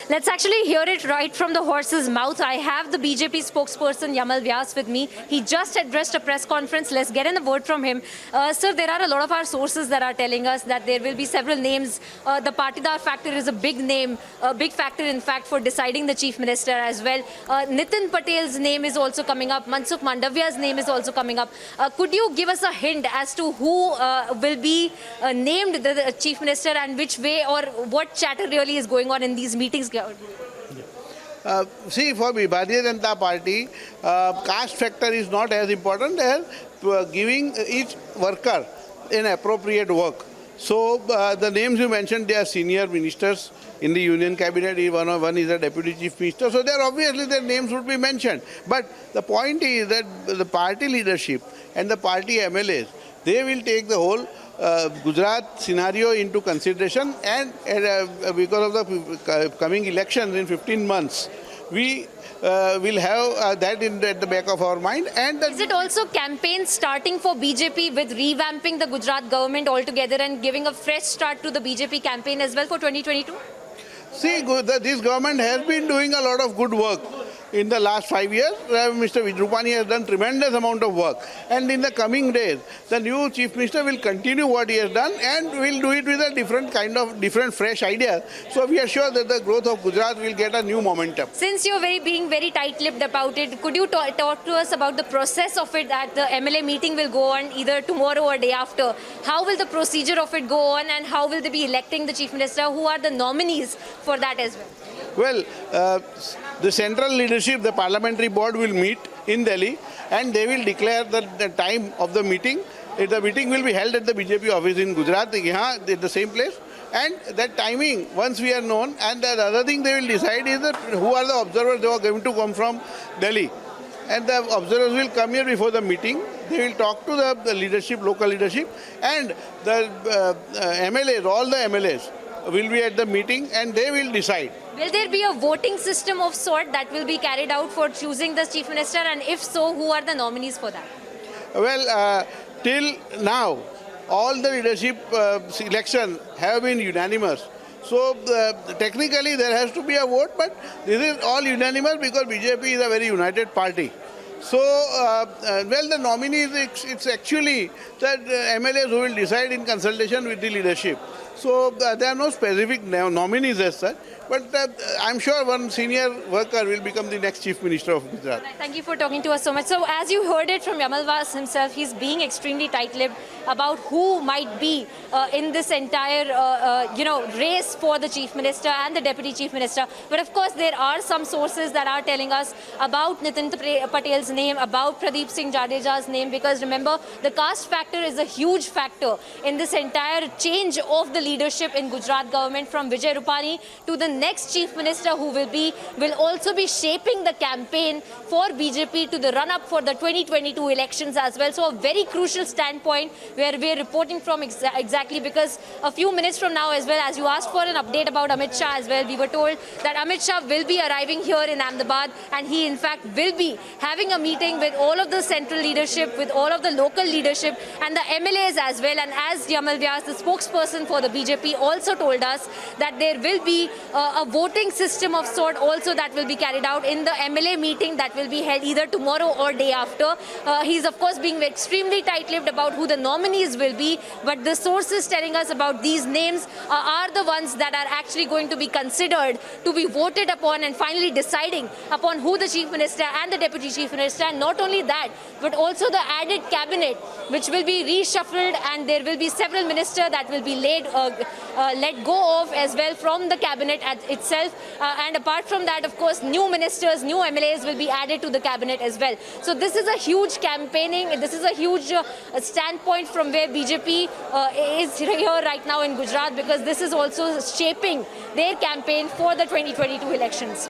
Let's actually hear it right from the horse's mouth. I have the BJP spokesperson Yamal Vyas with me. He just addressed a press conference. Let's get in a word from him. Sir, there are a lot of our sources that are telling us that there will be several names. The Patidar factor is a big name, a big factor in fact for deciding the chief minister as well. Nitin Patel's name is also coming up. Mansukh Mandaviya's name is also coming up. Could you give us a hint as to who will be named the chief minister and which way or what chatter really is going on in these meetings? See, for Bharatiya Janata Party, caste factor is not as important as giving each worker an appropriate work. So the names you mentioned, they are senior ministers in the union cabinet. One is a deputy chief minister. So there obviously their names would be mentioned. But the point is that the party leadership and the party MLAs, they will take the whole Gujarat scenario into consideration, and because of the coming elections in 15 months, we will have that at the back of our mind. And is it also campaign starting for BJP with revamping the Gujarat government altogether and giving a fresh start to the BJP campaign as well for 2022? See, this government has been doing a lot of good work. In the last 5 years, Mr. Rupani has done tremendous amount of work. And in the coming days, the new chief minister will continue what he has done and will do it with a different fresh ideas. So we are sure that the growth of Gujarat will get a new momentum. Since you're being very tight-lipped about it, could you talk to us about the process of it, that the MLA meeting will go on either tomorrow or day after? How will the procedure of it go on, and how will they be electing the chief minister? Who are the nominees for that as well? Well, the central leadership, the parliamentary board will meet in Delhi and they will declare the time of the meeting. The meeting will be held at the BJP office in Gujarat, at the same place. And that timing, once we are known, and the other thing they will decide is that who are the observers who are going to come from Delhi. And the observers will come here before the meeting. They will talk to the leadership, local leadership, and the MLAs, all the MLAs will be at the meeting and they will decide. Will there be a voting system of sort that will be carried out for choosing the chief minister, and if so, who are the nominees for that? Well, till now, all the leadership elections have been unanimous. So technically there has to be a vote, but this is all unanimous because BJP is a very united party. So, well, the nominees, it's actually that MLAs who will decide in consultation with the leadership. So there are no specific nominees as such, but I'm sure one senior worker will become the next chief minister of Gujarat. Thank you for talking to us so much. So as you heard it from Yamal Vyas himself, he's being extremely tight-lipped about who might be in this entire race for the chief minister and the deputy chief minister. But of course, there are some sources that are telling us about Nitin Patel's name, about Pradeep Singh Jadeja's name, because remember, the caste factor is a huge factor in this entire change of the leadership in Gujarat government, from Vijay Rupani to the next chief minister who will also be shaping the campaign for BJP to the run-up for the 2022 elections as well. So a very crucial standpoint where we're reporting from exactly, because a few minutes from now as well, as you asked for an update about Amit Shah as well, we were told that Amit Shah will be arriving here in Ahmedabad, and he in fact will be having a meeting with all of the central leadership, with all of the local leadership and the MLAs as well. And as Yamal Vyas, the spokesperson for the BJP, also told us that there will be a voting system of sort also that will be carried out in the MLA meeting that will be held either tomorrow or day after. He's of course being extremely tight-lipped about who the nominees will be, but the sources telling us about these names are the ones that are actually going to be considered to be voted upon and finally deciding upon who the chief minister and the deputy chief minister. And not only that, but also the added cabinet which will be reshuffled, and there will be several ministers that will be let go of as well from the cabinet itself. And apart from that, of course, new ministers, new MLAs will be added to the cabinet as well. So this is a huge campaigning, this is a huge standpoint from where BJP is here right now in Gujarat, because this is also shaping their campaign for the 2022 elections.